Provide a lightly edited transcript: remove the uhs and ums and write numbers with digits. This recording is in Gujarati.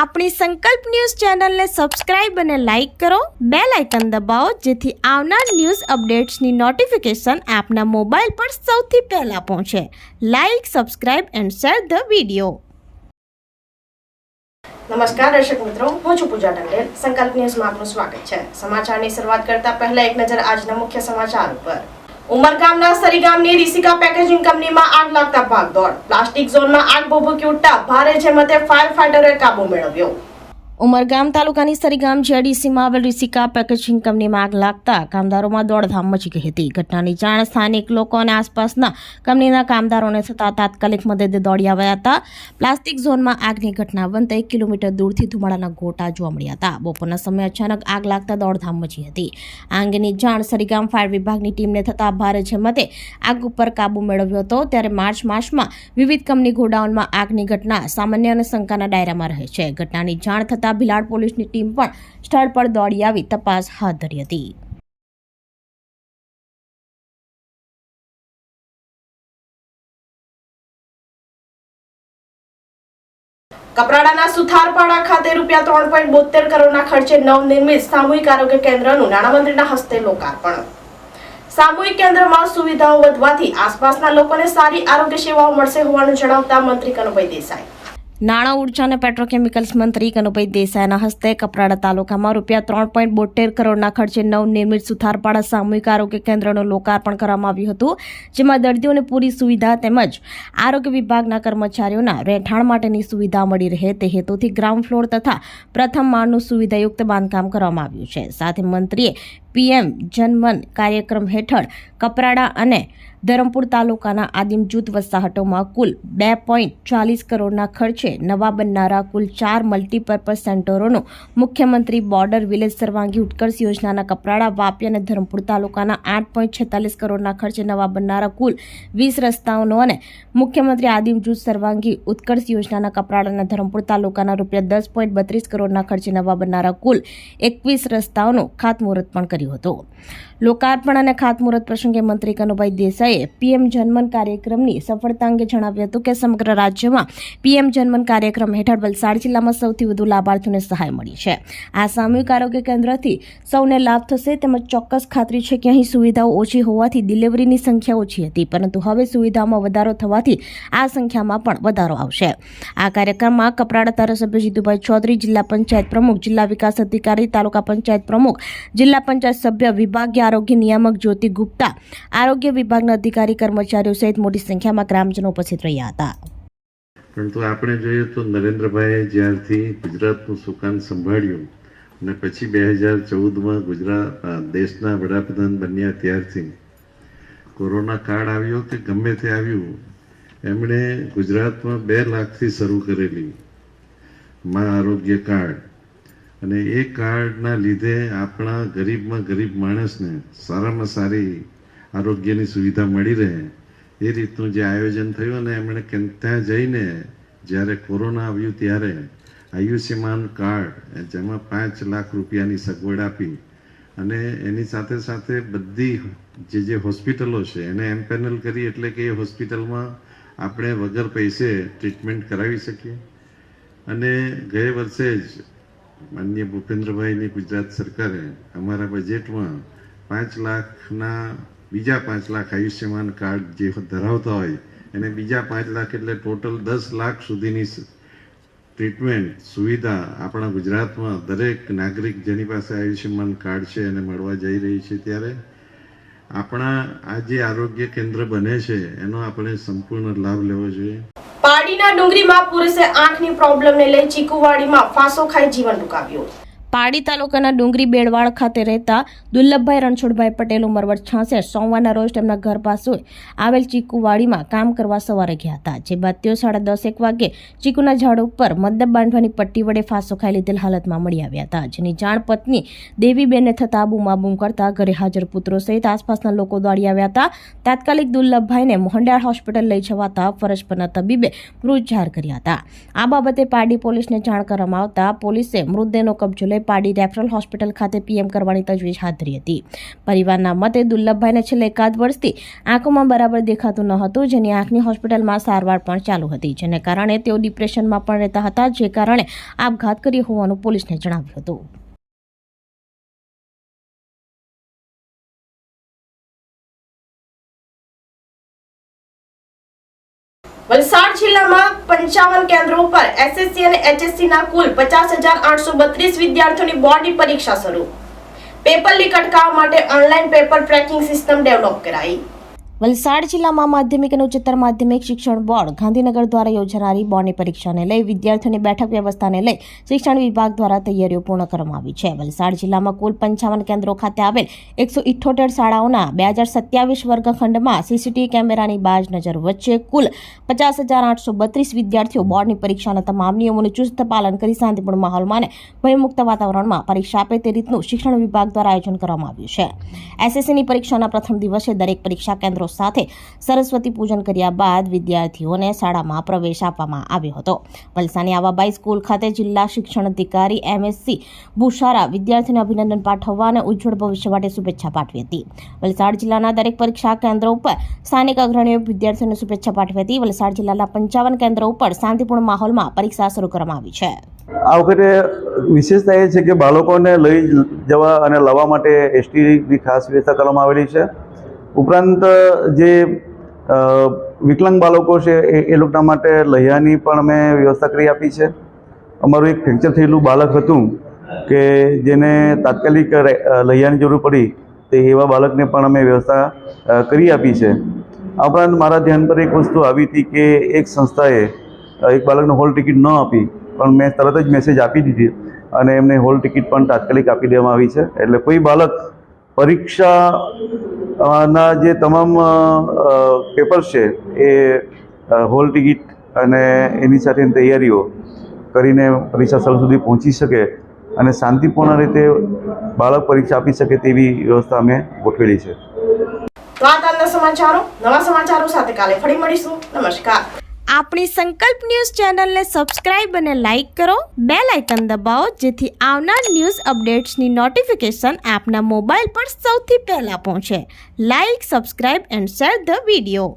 આપણી સંકલ્પ ન્યૂઝ ચેનલને સબસ્ક્રાઇબ અને લાઇક કરો, બેલ આઇકન દબાવો જેથી આવનાર ન્યૂઝ અપડેટ્સની નોટિફિકેશન આપના મોબાઈલ પર સૌથી પહેલા પહોંચે. Like, subscribe and share the video. નમસ્કાર દર્શક મિત્રો, હું છું પૂજા ટંડેલ. સંકલ્પ ન્યૂઝમાં આપનું સ્વાગત છે. સમાચારની શરૂઆત કરતા પહેલા એક નજર આજના મુખ્ય સમાચાર ઉપર. ઉમરગામના સરીગામની રિસિકા પેકેજિંગ કંપનીમાં આગ લાગતા ભાગદોડ. પ્લાસ્ટિક ઝોનમાં આગ ભભૂકી ઉઠતા ભારે જહેમતે ફાયર ફાઈટરોએ કાબુ મેળવ્યો. ઉમરગામ તાલુકાની સરીગામ જીઆઈડીસીમાં આવેલ રિસિકા પેકેજિંગ કંપનીમાં આગ લાગતા કામદારોમાં દોડધામ મચી ગઈ હતી. ઘટનાની જાણ સ્થાનિક લોકો અને આસપાસના કંપનીના કામદારોને થતાં તાત્કાલિક મદદે દોડી આવ્યા હતા. પ્લાસ્ટિક ઝોનમાં આગની ઘટના બનતા 1 કિલોમીટર દૂરથી ધુમાડાના ગોટા જોવા મળ્યા હતા. બપોરના સમયે અચાનક આગ લાગતા દોડધામ મચી હતી. આ અંગેની જાણ સરીગામ ફાયર વિભાગની ટીમને થતાં ભારે જહેમતે આગ ઉપર કાબુ મેળવ્યો હતો. ત્યારે માર્ચ માસમાં વિવિધ કંપની ગોડાઉનમાં આગની ઘટના સામાન્ય અને શંકાના દાયરામાં રહે છે. ઘટનાની જાણ થતાં ભિલાડ પોલીસની ટીમ પણ સ્થળ પર દોડી આવી તપાસ હાથ ધરી હતી. કપરાડાના સુથારપાડા ખાતે રૂપિયા 3.72 કરોડના ખર્ચે નવનિર્મિત સામૂહિક આરોગ્ય કેન્દ્રનું નાણામંત્રીના હસ્તે લોકાર્પણ. સામૂહિક કેન્દ્રમાં સુવિધાઓ વધવાથી આસપાસના લોકોને સારી આરોગ્ય સેવાઓ મળશે હોવાનું જણાવતા મંત્રી કનુભાઈ દેસાઈ. નાણાં, ઉર્જા અને પેટ્રોકેમિકલ્સ મંત્રી કનુભાઈ દેસાઈના હસ્તે કપરાડા તાલુકામાં રૂપિયા 3.72 કરોડના ખર્ચે નવનિર્મિત સુથારપાડા સામૂહિક આરોગ્ય કેન્દ્રનું લોકાર્પણ કરવામાં આવ્યું હતું. જેમાં દર્દીઓને પૂરી સુવિધા તેમજ આરોગ્ય વિભાગના કર્મચારીઓના રહેઠાણ માટેની સુવિધા મળી રહે તે હેતુથી ગ્રાઉન્ડ ફ્લોર તથા પ્રથમ માળનું સુવિધાયુક્ત બાંધકામ કરવામાં આવ્યું છે. સાથે મંત્રીએ પીએમ જનમન કાર્યક્રમ હેઠળ કપરાડા અને ધરમપુર તાલુકાના આદિમ જૂથ વસાહતોમાં કુલ 2.40 કરોડના ખર્ચે નવા બનનારા કુલ 4 મલ્ટીપર્પઝ સેન્ટરોનું મુખ્યમંત્રી બોર્ડર વિલેજ સર્વાંગી ઉત્કર્ષ યોજનાના કપરાડા, વાપી અને ધરમપુર તાલુકાના 8.46 કરોડના ખર્ચે નવા બનનારા કુલ 20 રસ્તાઓનો અને મુખ્યમંત્રી આદિમ જૂથ સર્વાંગી ઉત્કર્ષ યોજનાના કપરાડા અને ધરમપુર તાલુકાના રૂપિયા 10.32 કરોડના ખર્ચે નવા બનનારા કુલ 21 રસ્તાઓનું ખાતમુહૂર્ત પણ કર્યું હતું. લોકાર્પણ અને ખાતમુહૂર્ત પ્રસંગે મંત્રી કનુભાઈ દેસાઈએ પીએમ જનમન કાર્યક્રમની સફળતા અંગે જણાવ્યું હતું કે સમગ્ર રાજ્યમાં પીએમ જનમન કાર્યક્રમ હેઠળ વલસાડ જિલ્લામાં સૌથી વધુ લાભાર્થીઓને સહાય મળી છે. આ સામૂહિક આરોગ્ય કેન્દ્રથી સૌને લાભ થશે તેમજ ચોક્કસ ખાતરી છે કે અહીં સુવિધાઓ ઓછી હોવાથી ડિલિવરીની સંખ્યા ઓછી હતી, પરંતુ હવે સુવિધાઓમાં વધારો થવાથી આ સંખ્યામાં પણ વધારો આવશે. આ કાર્યક્રમમાં કપરાડા ધારાસભ્ય જીતુભાઈ ચૌધરી, જિલ્લા પંચાયત પ્રમુખ, જિલ્લા વિકાસ અધિકારી, તાલુકા પંચાયત પ્રમુખ, જિલ્લા પંચાયત સભ્ય, વિભાગીય આરોગ્ય નિયામક જ્યોતિ ગુપ્તા, આરોગ્ય વિભાગના અધિકારી, કર્મચારીઓ સહિત મોટી સંખ્યામાં ગ્રામજનો ઉપસ્થિત રહ્યા હતા. પરંતુ આપણે જોઈએ તો નરેન્દ્રભાઈએ જ્યારથી ગુજરાતનું સુકાન સંભાળ્યું અને પછી 2014માં ગુજરાત દેશના વડાપ્રધાન બન્યા ત્યારથી કોરોના કાળ આવ્યો કે ગમે તે આવ્યું, એમણે ગુજરાતમાં 2 લાખથી શરૂ કરેલી મા આરોગ્ય કાર્ડ, અને એ કાર્ડના લીધે આપણા ગરીબમાં ગરીબ માણસને સારામાં સારી આરોગ્યની સુવિધા મળી રહે એ રીતનું જે આયોજન થયું. અને એમણે ત્યાં જઈને જ્યારે કોરોના આવ્યું ત્યારે આયુષ્યમાન કાર્ડ, જેમાં 5 લાખ રૂપિયાની સગવડ આપી અને એની સાથે સાથે બધી જે હોસ્પિટલો છે એને એમ્પેનલ કરી, એટલે કે એ હોસ્પિટલમાં આપણે વગર પૈસે ટ્રીટમેન્ટ કરાવી શકીએ. અને ગયે વર્ષે જ માનનીય ભૂપેન્દ્રભાઈની ગુજરાત સરકારે અમારા બજેટમાં 5 લાખના બીજા 5 લાખ આયુષ્યમાન કાર્ડ જે ધરાવતા હોય એને બીજા 5 લાખ એટલે ટોટલ 10 લાખ સુધીની ટ્રીટમેન્ટ સુવિધા આપણા ગુજરાતમાં દરેક નાગરિક જેની પાસે આયુષ્યમાન કાર્ડ છે એને મળવા જઈ રહી છે. ત્યારે આપણા આ જે આરોગ્ય કેન્દ્ર બને છે એનો આપણે સંપૂર્ણ લાભ લેવો જોઈએ. પારડીના ડુંગરીમાં પુરુષે આંખની પ્રોબ્લેમને લઈ ચીકુવાડીમાં ફાંસો ખાઈ જીવન ટૂંકાવ્યું. પારડી તાલુકાના ડુંગરી બેડવાડ ખાતે રહેતા દુર્લભભાઈ રણછોડભાઈ પટેલ ઉંમર વર્ષ 66 સોમવારના રોજ તેમના ઘર પાસે આવેલ ચીકુવાડીમાં કામ કરવા સવારે ગયા હતા. જે બાદ તેઓ 10:30 વાગે ચીકુના ઝાડ ઉપર મદ્દપ બાંધવાની પટ્ટી વડે ફાંસો ખાઈ લીધેલ હાલતમાં મળી આવ્યા હતા. જેની જાણ પત્ની દેવીબેનને થતા બૂમાબૂમ કરતા ઘરે હાજર પુત્રો સહિત આસપાસના લોકો દોડી આવ્યા હતા. તાત્કાલિક દુર્લભભાઈને મોહનડાળ હોસ્પિટલ લઈ જવાતા ફરજ પરના તબીબે મૃત જાહેર કર્યા હતા. આ બાબતે પારડી પોલીસને જાણ કરવામાં આવતા પોલીસે મૃતદેહનો કબજો લઈ પાડી રેફરલ હોસ્પિટલ ખાતે પીએમ કરવાની તજવીજ હાથ ધરી હતી. પરિવારના મતે દુર્લભભાઈને છેલ્લા એકાદ વર્ષથી આંખોમાં બરાબર દેખાતું ન હતું, જેની આંખની હોસ્પિટલમાં સારવાર પણ ચાલુ હતી, જેને કારણે તેઓ ડિપ્રેશનમાં પણ રહેતા હતા, જે કારણે આપઘાત કર્યો હોવાનું પોલીસને જણાવ્યું હતું. વલસાડ જિલ્લામાં 55 કેન્દ્રો પર એસએસસી અને એચએસસી ના કુલ 50,832 વિદ્યાર્થીઓની બોર્ડની પરીક્ષા શરૂ. પેપર લીક અટકાવવા માટે online paper tracking system develop કરાઈ. વલસાડ જિલ્લામાં માધ્યમિક અને ઉચ્ચતર માધ્યમિક શિક્ષણ બોર્ડ ગાંધીનગર દ્વારા યોજાનારી બોર્ડની પરીક્ષાને લઈ વિદ્યાર્થીઓની બેઠક વ્યવસ્થાને લઈ શિક્ષણ વિભાગ દ્વારા તૈયારીઓ પૂર્ણ કરવામાં આવી છે. વલસાડ જિલ્લામાં કુલ 55 કેન્દ્રો ખાતે આવેલ 178 શાળાઓના 2027 વર્ગખંડમાં સીસીટીવી કેમેરાની બાજ નજર વચ્ચે કુલ 50,832 વિદ્યાર્થીઓ બોર્ડની પરીક્ષાના તમામ નિયમોનું ચુસ્ત પાલન કરી શાંતિપૂર્ણ માહોલમાં અને ભયમુક્ત વાતાવરણમાં પરીક્ષા આપે તે રીતનું શિક્ષણ વિભાગ દ્વારા આયોજન કરવામાં આવ્યું છે. એસએસસીની પરીક્ષાના પ્રથમ દિવસે દરેક પરીક્ષા કેન્દ્રો સાથે સરસ્વતી પૂજન કર્યા બાદ વિદ્યાર્થીઓને શાળામાં પ્રવેશ આપવામાં આવ્યો હતો. વલસાડની આવાબાઈ સ્કૂલ ખાતે જિલ્લા શિક્ષણ અધિકારી MSc ભૂષારા વિદ્યાર્થીઓને અભિનંદન પાઠવવા અને ઉજ્જવળ ભવિષ્ય માટે શુભેચ્છા પાઠવી હતી. વલસાડ જિલ્લાના દરેક પરીક્ષા કેન્દ્રો ઉપર સ્થાનિક અગ્રણીઓ વિદ્યાર્થીઓને શુભેચ્છા પાઠવી હતી. વલસાડ જિલ્લાના 55 કેન્દ્રો ઉપર શાંતિપૂર્ણ માહોલમાં પરીક્ષા શરૂ કરવામાં આવી છે. આ વખતે વિશેષતા એ છે કે બાળકોને લઈ જવા અને લાવવા માટે એસટીની ખાસ વ્યવસ્થા કરવામાં આવેલી છે. ઉપરાંત જે વિકલાંગ બાળકો છે એ લોકોના માટે લૈયાની પણ અમે વ્યવસ્થા કરી આપી છે. અમારું એક ફ્રેક્ચર થયેલું બાળક હતું કે જેને તાત્કાલિક લૈયાની જરૂર પડી, તે એવા બાળકને પણ અમે વ્યવસ્થા કરી આપી છે. આ ઉપરાંત મારા ધ્યાન પર એક વસ્તુ આવી હતી કે એક સંસ્થાએ એક બાળકને હોલ ટિકિટ ન આપી, પણ મેં તરત જ મેસેજ આપી દીધી અને એમને હોલ ટિકિટ પણ તાત્કાલિક આપી દેવામાં આવી છે. એટલે કોઈ બાળક પરીક્ષાના જે તમામ પેપર્સ છે એ હોલ ટિકિટ અને એની સાથેની તૈયારીઓ કરીને પરીક્ષા સ્થળ સુધી પહોંચી શકે અને શાંતિપૂર્ણ રીતે બાળક પરીક્ષા આપી શકે તેવી વ્યવસ્થા અમે ગોઠવેલી છે. તો આ તાજના સમાચારો, નવા સમાચારો સાથે કાલે ફરી મળીશું. નમસ્કાર. આપણી સંકલ્પ ન્યૂઝ ચેનલને સબસ્ક્રાઇબ અને લાઇક કરો, બેલ આઇકન દબાવો, જેથી આવનાર ન્યૂઝ અપડેટ્સની નોટિફિકેશન આપના મોબાઈલ પર સૌથી પહેલા પહોંચે. Like, subscribe and share the video.